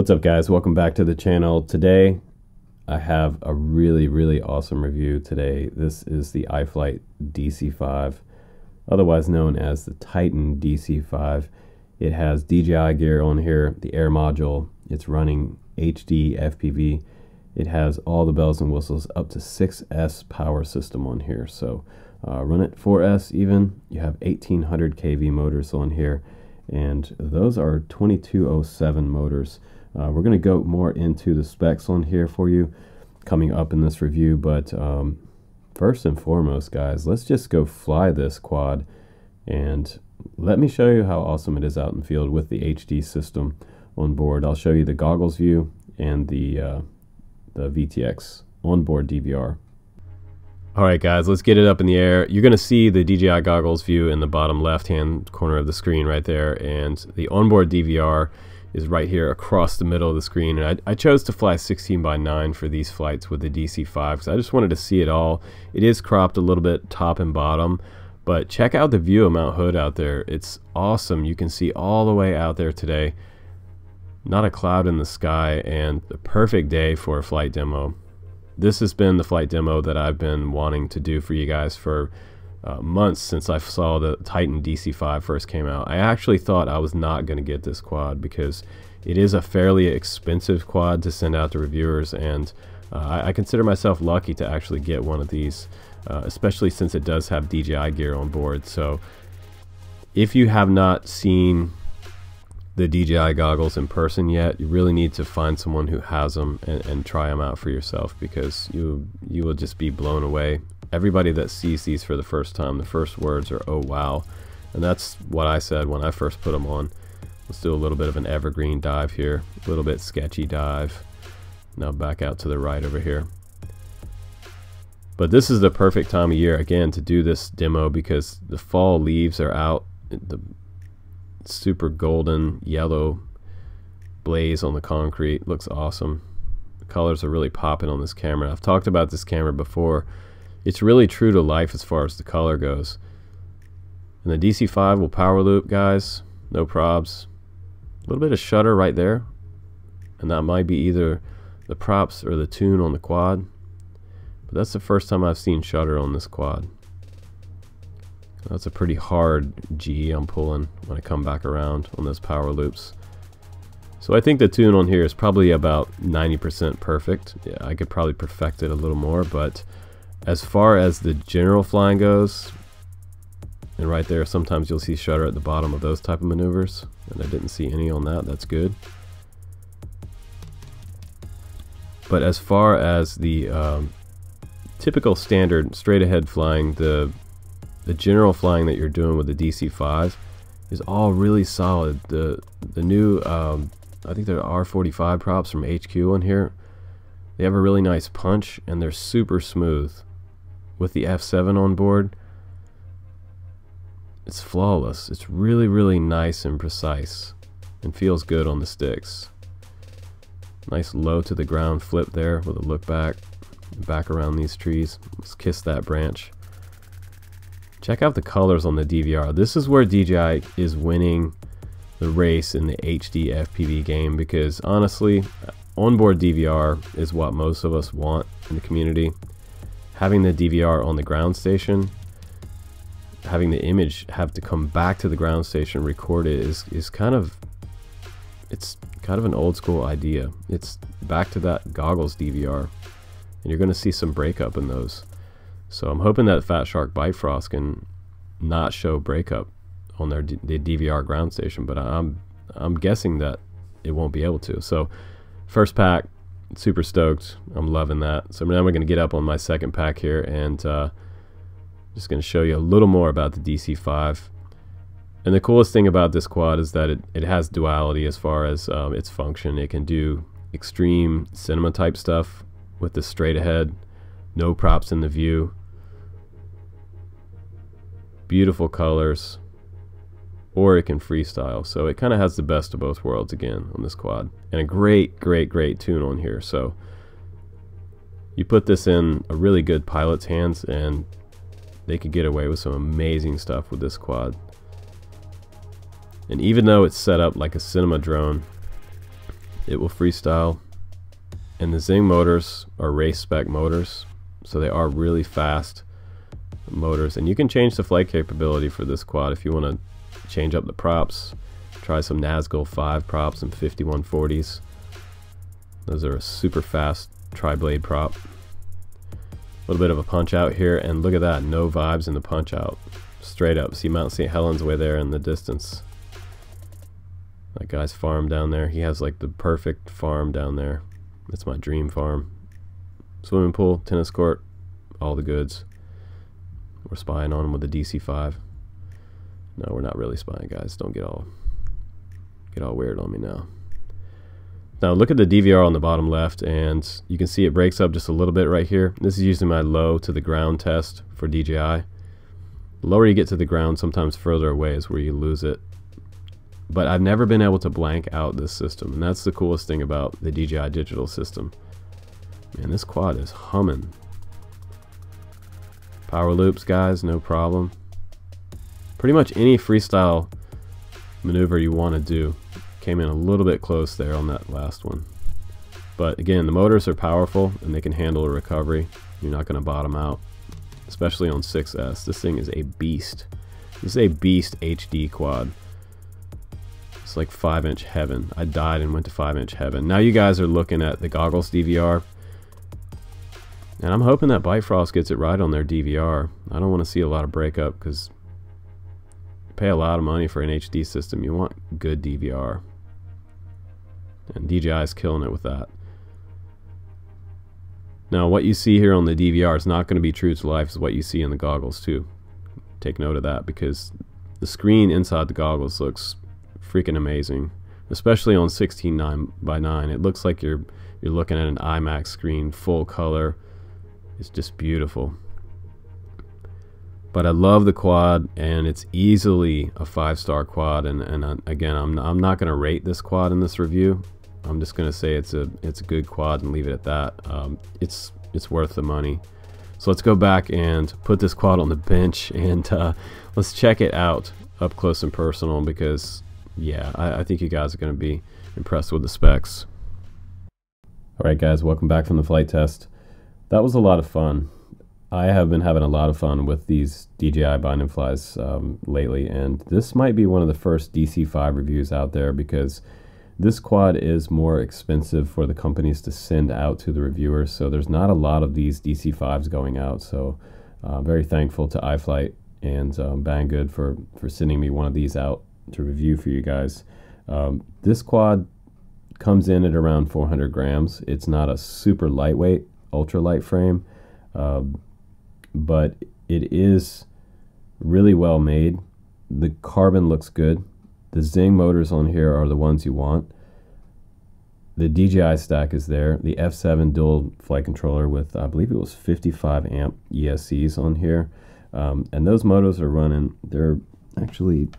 What's up, guys? Welcome back to the channel. Today I have a really awesome review today. This is the iFlight DC5, otherwise known as the Titan DC5. It has DJI gear on here, the air module. It's running HD FPV. It has all the bells and whistles, up to 6S power system on here. So run it 4S even. You have 1800 kV motors on here, and those are 2207 motors. We're going to go more into the specs on here for you coming up in this review, but first and foremost, guys, let's just go fly this quad and let me show you how awesome it is out in the field with the HD system on board. I'll show you the goggles view and the VTX onboard DVR. Alright guys, let's get it up in the air. You're going to see the DJI goggles view in the bottom left hand corner of the screen right there, and the onboard DVR is right here across the middle of the screen. And I chose to fly 16:9 for these flights with the DC5 because I just wanted to see it all. It is cropped a little bit top and bottom, but check out the view of Mount Hood out there. It's awesome. You can see all the way out there today. Not a cloud in the sky, and the perfect day for a flight demo. This has been the flight demo that I've been wanting to do for you guys for months since I saw the Titan DC5 first came out. I actually thought I was not going to get this quad because it is a fairly expensive quad to send out to reviewers, and I consider myself lucky to actually get one of these, especially since it does have DJI gear on board. So if you have not seen the DJI goggles in person yet, you really need to find someone who has them and try them out for yourself, because you will just be blown away. Everybody that sees these for the first time, the first words are, "Oh wow," and that's what I said when I first put them on. Let's do a little bit of an evergreen dive here, a little bit sketchy dive. Now back out to the right over here. But this is the perfect time of year again to do this demo because the fall leaves are out. The super golden yellow blaze on the concrete looks awesome. The colors are really popping on this camera. I've talked about this camera before. It's really true to life as far as the color goes. And the DC5 will power loop, guys, no probs. A little bit of shutter right there, and that might be either the props or the tune on the quad, but that's the first time I've seen shutter on this quad. That's a pretty hard G I'm pulling when I come back around on those power loops. So I think the tune on here is probably about 90% perfect. Yeah, I could probably perfect it a little more, but as far as the general flying goes, and right there sometimes you'll see shutter at the bottom of those type of maneuvers, and I didn't see any on that. That's good. But as far as the typical standard straight ahead flying, the general flying that you're doing with the DC5 is all really solid. The new I think they're R45 props from HQ on here. They have a really nice punch and they're super smooth. With the F7 on board, it's flawless. It's really nice and precise and feels good on the sticks. Nice low to the ground flip there with a look back around these trees. Let's kiss that branch. Check out the colors on the DVR. This is where DJI is winning the race in the HD FPV game, because honestly, onboard DVR is what most of us want in the community. Having the DVR on the ground station, having the image have to come back to the ground station, record it, is kind of an old school idea. It's back to that goggles DVR, and you're going to see some breakup in those. So I'm hoping that Fat Shark Bifrost can not show breakup on the DVR ground station, but I'm guessing that it won't be able to. So first pack, super stoked. I'm loving that. So now we're going to get up on my second pack here, and just going to show you a little more about the DC5. And the coolest thing about this quad is that it has duality as far as its function. It can do extreme cinema type stuff with the straight ahead, no props in the view, beautiful colors, or it can freestyle. So it kind of has the best of both worlds again on this quad, and a great tune on here. So you put this in a really good pilot's hands and they could get away with some amazing stuff with this quad. And even though it's set up like a cinema drone, it will freestyle. And the Xing motors are race spec motors, so they are really fast motors. And you can change the flight capability for this quad if you want to change up the props. Try some Nazgul 5 props and 5140s. Those are a super fast tri-blade prop. A little bit of a punch out here, and look at that, no vibes in the punch out. Straight up, see Mount St. Helens way there in the distance. That guy's farm down there, he has like the perfect farm down there. That's my dream farm. Swimming pool, tennis court, all the goods. We're spying on him with the DC-5. No, we're not really spying, guys. Don't get all weird on me now. Now look at the DVR on the bottom left, and you can see it breaks up just a little bit right here. This is usually my low to the ground test for DJI. The lower you get to the ground, sometimes further away is where you lose it. But I've never been able to blank out this system, and that's the coolest thing about the DJI digital system. Man, this quad is humming. Power loops, guys, no problem. Pretty much any freestyle maneuver you want to do. Came in a little bit close there on that last one. But again, the motors are powerful and they can handle a recovery. You're not going to bottom out, especially on 6S. This thing is a beast. This is a beast HD quad. It's like 5-inch heaven. I died and went to 5-inch heaven. Now you guys are looking at the goggles DVR. And I'm hoping that Bifrost gets it right on their DVR. I don't want to see a lot of breakup because you pay a lot of money for an HD system. You want good DVR. And DJI is killing it with that. Now what you see here on the DVR is not going to be true to life as what you see in the goggles too. Take note of that, because the screen inside the goggles looks freaking amazing, especially on 16:9x9. It looks like you're looking at an IMAX screen, full color. It's just beautiful. But I love the quad, and it's easily a 5-star quad. And again, I'm not going to rate this quad in this review. I'm just going to say it's a good quad and leave it at that. It's worth the money. So let's go back and put this quad on the bench, and let's check it out up close and personal, because yeah, I think you guys are going to be impressed with the specs. Alright guys, welcome back from the flight test. That was a lot of fun. I have been having a lot of fun with these DJI bind and flies lately, and this might be one of the first DC-5 reviews out there, because this quad is more expensive for the companies to send out to the reviewers, so there's not a lot of these DC-5s going out. So very thankful to iFlight and Banggood for sending me one of these out to review for you guys. This quad comes in at around 400 grams. It's not a super lightweight, ultralight frame, but it is really well made. The carbon looks good. The Xing motors on here are the ones you want. The DJI stack is there. The F7 dual flight controller with, I believe it was 55 amp ESCs on here. And those motors are running, they're actually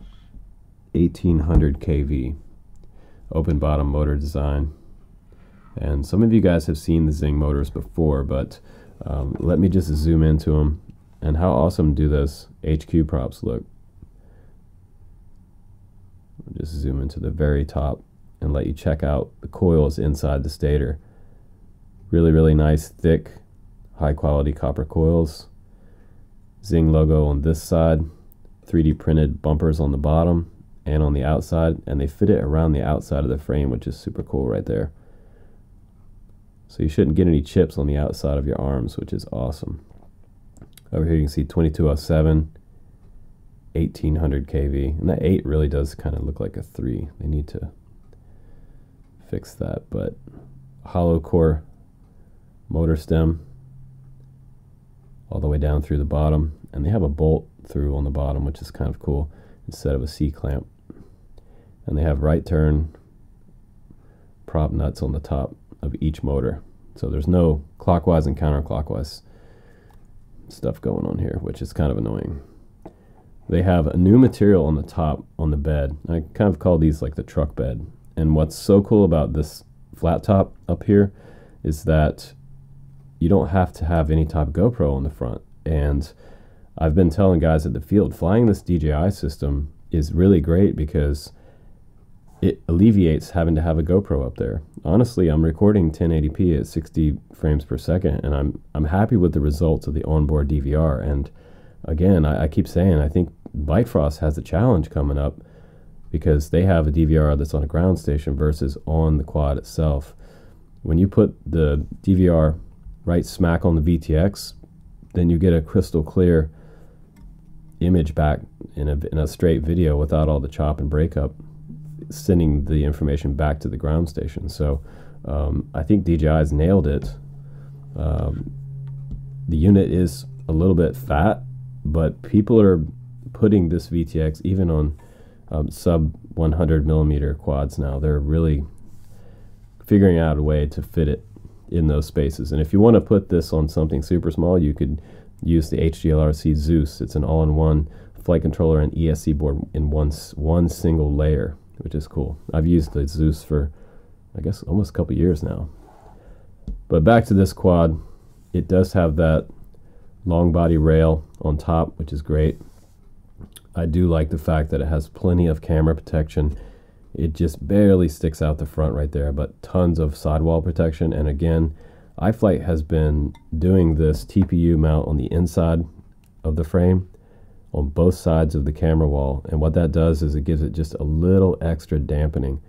1800 kV. Open bottom motor design. And some of you guys have seen the Xing motors before, but let me just zoom into them. And how awesome do those HQ props look. I'll just zoom into the very top and let you check out the coils inside the stator. Really, really nice, thick, high quality copper coils. Xing logo on this side. 3D printed bumpers on the bottom and on the outside, and they fit it around the outside of the frame, which is super cool right there. So you shouldn't get any chips on the outside of your arms, which is awesome. Over here you can see 2207, 1800 kV, and that 8 really does kind of look like a 3. They need to fix that. But hollow core motor stem all the way down through the bottom, and they have a bolt through on the bottom, which is kind of cool, instead of a C-clamp. And they have right turn prop nuts on the top of each motor, so there's no clockwise and counterclockwise stuff going on here, which is kind of annoying. They have a new material on the top on the bed. I kind of call these like the truck bed. And what's so cool about this flat top up here is that you don't have to have any type of GoPro on the front. And I've been telling guys at the field, flying this DJI system is really great, because it alleviates having to have a GoPro up there. Honestly, I'm recording 1080p at 60 frames per second, and I'm happy with the results of the onboard DVR. And again, I keep saying, I think Bite Frost has a challenge coming up because they have a DVR that's on a ground station versus on the quad itself. When you put the DVR right smack on the VTX, then you get a crystal clear image back in a straight video without all the chop and breakup, sending the information back to the ground station. So I think DJI's nailed it. The unit is a little bit fat, but people are putting this VTX even on sub 100 millimeter quads now. They're really figuring out a way to fit it in those spaces. And if you want to put this on something super small, you could use the HDLRC Zeus. It's an all-in-one flight controller and ESC board in one single layer, which is cool. I've used the Zeus for, I guess, almost a couple years now. But back to this quad, it does have that long body rail on top, which is great. I do like the fact that it has plenty of camera protection. It just barely sticks out the front right there, but tons of sidewall protection. And again, iFlight has been doing this TPU mount on the inside of the frame on both sides of the camera wall. And what that does is it gives it just a little extra dampening.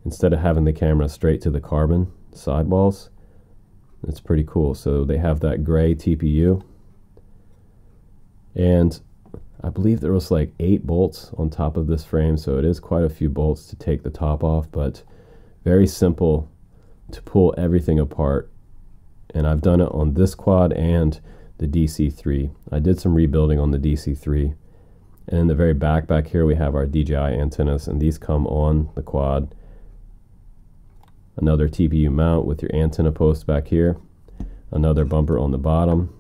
Instead of having the camera straight to the carbon sidewalls, it's pretty cool. So they have that gray TPU. And I believe there was like 8 bolts on top of this frame, so it is quite a few bolts to take the top off, but very simple to pull everything apart. And I've done it on this quad and the DC3. I did some rebuilding on the DC3. And in the very back here, we have our DJI antennas, and these come on the quad. Another TPU mount with your antenna post back here. Another bumper on the bottom.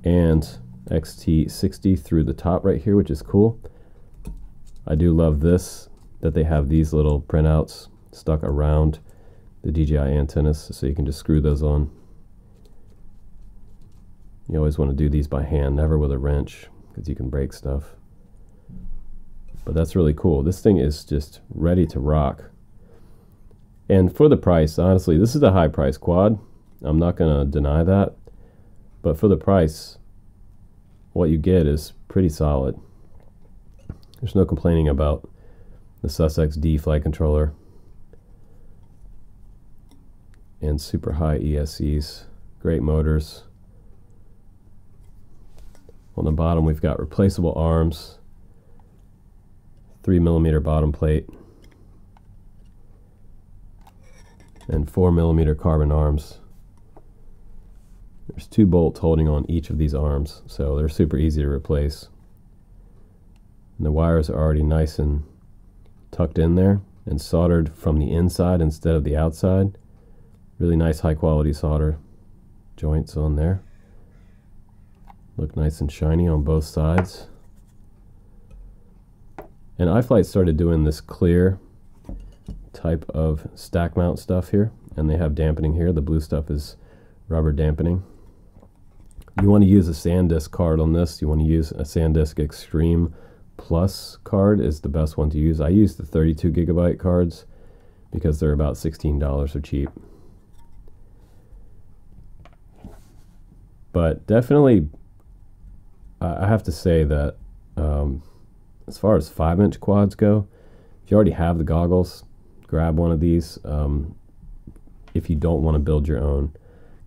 And XT60 through the top right here, which is cool. I do love this, that they have these little printouts stuck around the DJI antennas, so you can just screw those on. You always want to do these by hand, never with a wrench, because you can break stuff. But that's really cool. This thing is just ready to rock. And for the price, honestly, this is a high price quad. I'm not going to deny that. But for the price, what you get is pretty solid. There's no complaining about the Sussex D flight controller and super high ESCs, great motors. On the bottom we've got replaceable arms, 3mm bottom plate, and 4mm carbon arms. There's 2 bolts holding on each of these arms, so they're super easy to replace. And the wires are already nice and tucked in there and soldered from the inside instead of the outside. Really nice high quality solder joints on there. Look nice and shiny on both sides. And iFlight started doing this clear type of stack mount stuff here, and they have dampening here. The blue stuff is rubber dampening. You want to use a SanDisk card on this. You want to use a SanDisk Extreme Plus card is the best one to use. I use the 32 gigabyte cards because they're about $16, so cheap. But definitely, I have to say that as far as 5-inch quads go, if you already have the goggles, grab one of these if you don't want to build your own.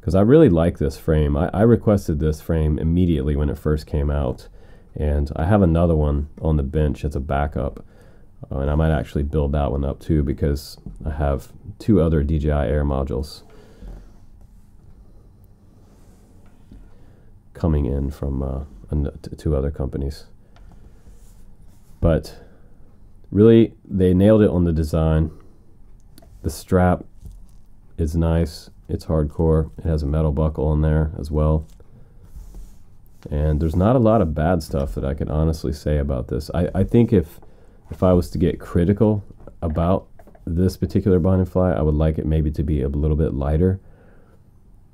Because I really like this frame. I requested this frame immediately when it first came out. And I have another one on the bench as a backup. And I might actually build that one up too, because I have 2 other DJI Air modules coming in from 2 other companies. But really, they nailed it on the design. The strap is nice. It's hardcore. It has a metal buckle in there as well. And there's not a lot of bad stuff that I can honestly say about this. I think if I was to get critical about this particular bind and fly, I would like it maybe to be a little bit lighter.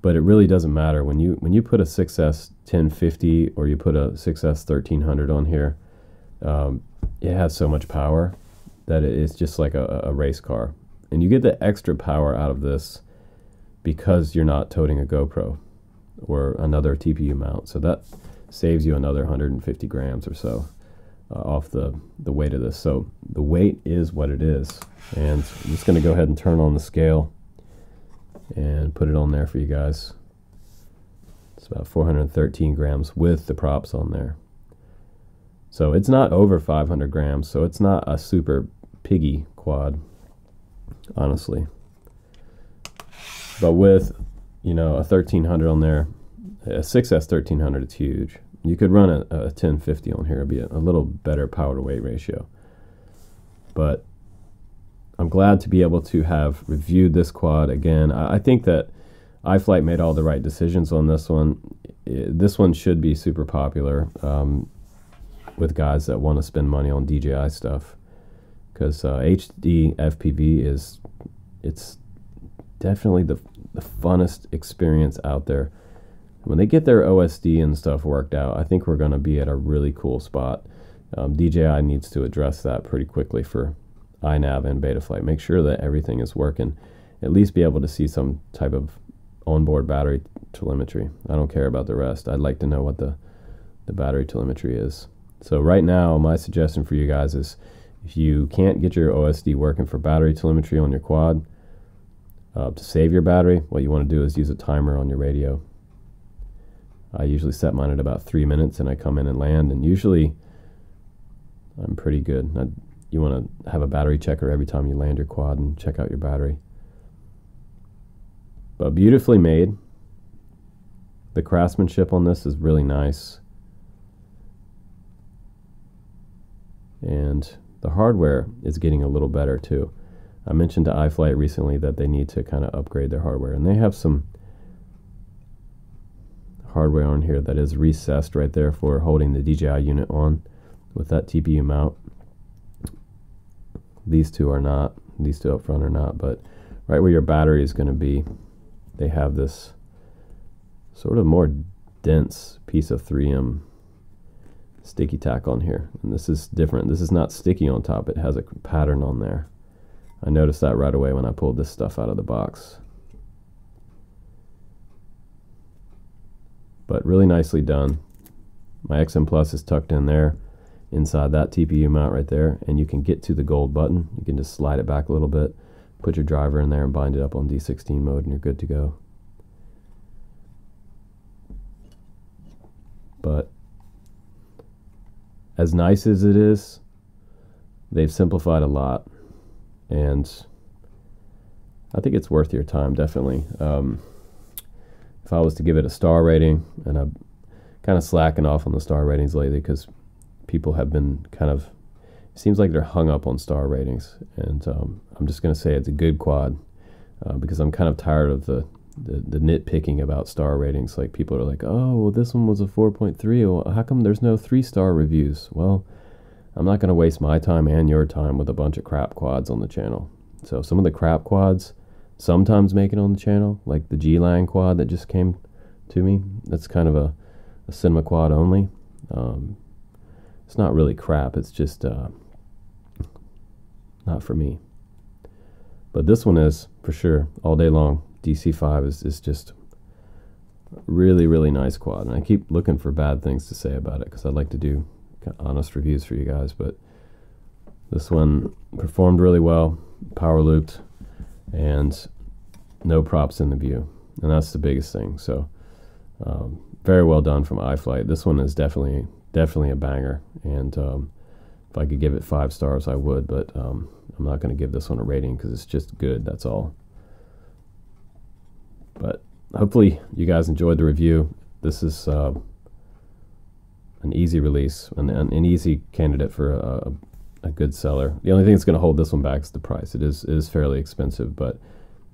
But it really doesn't matter. When you put a 6S 1050 or you put a 6S 1300 on here, it has so much power that it's just like a race car. And you get the extra power out of this because you're not toting a GoPro or another TPU mount. So that saves you another 150 grams or so off the weight of this. So the weight is what it is. And I'm just going to go ahead and turn on the scale and put it on there for you guys. It's about 413 grams with the props on there. So it's not over 500 grams, so it's not a super piggy quad, honestly. But with, you know, a 1300 on there, a 6S 1300, it's huge. You could run a 1050 on here. It'd be a little better power to weight ratio. But I'm glad to be able to have reviewed this quad again. I think that iFlight made all the right decisions on this one. This one should be super popular with guys that want to spend money on DJI stuff, because HD FPV it's definitely the funnest experience out there. When they get their OSD and stuff worked out, I think we're going to be at a really cool spot. DJI needs to address that pretty quickly for iNav and Betaflight. Make sure that everything is working. At least be able to see some type of onboard battery telemetry. I don't care about the rest. I'd like to know what the battery telemetry is. So right now, my suggestion for you guys is, if you can't get your OSD working for battery telemetry on your quad, to save your battery, what you want to do is use a timer on your radio. I usually set mine at about 3 minutes, and I come in and land, and usually I'm pretty good. You want to have a battery checker every time you land your quad and check out your battery. But beautifully made. The craftsmanship on this is really nice. And the hardware is getting a little better too. I mentioned to iFlight recently that they need to kind of upgrade their hardware, and they have some hardware on here that is recessed right there for holding the DJI unit on with that TPU mount. These two are not. These two up front are not, but right where your battery is going to be, they have this sort of more dense piece of 3M sticky tack on here, and this is different. This is not sticky on top. It has a pattern on there. I noticed that right away when I pulled this stuff out of the box. But really nicely done. My XM Plus is tucked in there inside that TPU mount right there, and you can get to the gold button. You can just slide it back a little bit, put your driver in there and bind it up on D16 mode, and you're good to go. But as nice as it is, they've simplified a lot, and I think it's worth your time, definitely. If I was to give it a star rating, and I'm kind of slacking off on the star ratings lately because people have been kind of, it seems like they're hung up on star ratings, and I'm just going to say it's a good quad because I'm kind of tired of the nitpicking about star ratings. Like, people are like, oh, well, this one was a 4.3. Well, how come there's no 3-star reviews? Well, I'm not going to waste my time and your time with a bunch of crap quads on the channel. So some of the crap quads sometimes make it on the channel, like the G-Lang quad that just came to me. That's kind of a cinema quad only. It's not really crap. It's just not for me. But this one is, for sure, all day long. DC5 is just really, really nice quad. And I keep looking for bad things to say about it because I'd like to do honest reviews for you guys. But this one performed really well, power looped, and no props in the view. And that's the biggest thing. So very well done from iFlight. This one is definitely a banger. And if I could give it 5 stars, I would. But I'm not going to give this one a rating because it's just good. That's all. But hopefully you guys enjoyed the review. This is an easy release and an easy candidate for a good seller. The only thing that's going to hold this one back is the price. It is fairly expensive, but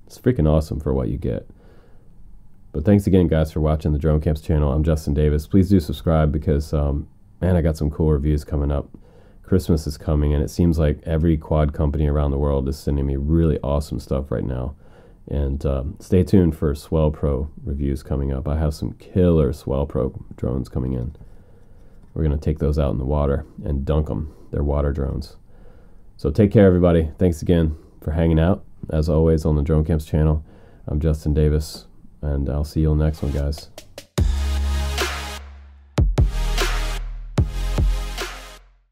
it's freaking awesome for what you get. But thanks again, guys, for watching the Drone Camps channel. I'm Justin Davis. Please do subscribe because, man, I got some cool reviews coming up. Christmas is coming, and it seems like every quad company around the world is sending me really awesome stuff right now. And stay tuned for Swell Pro reviews coming up. I have some killer Swell Pro drones coming in. We're going to take those out in the water and dunk them. They're water drones. So take care, everybody. Thanks again for hanging out, as always, on the Drone Camps channel. I'm Justin Davis, and I'll see you on the next one, guys.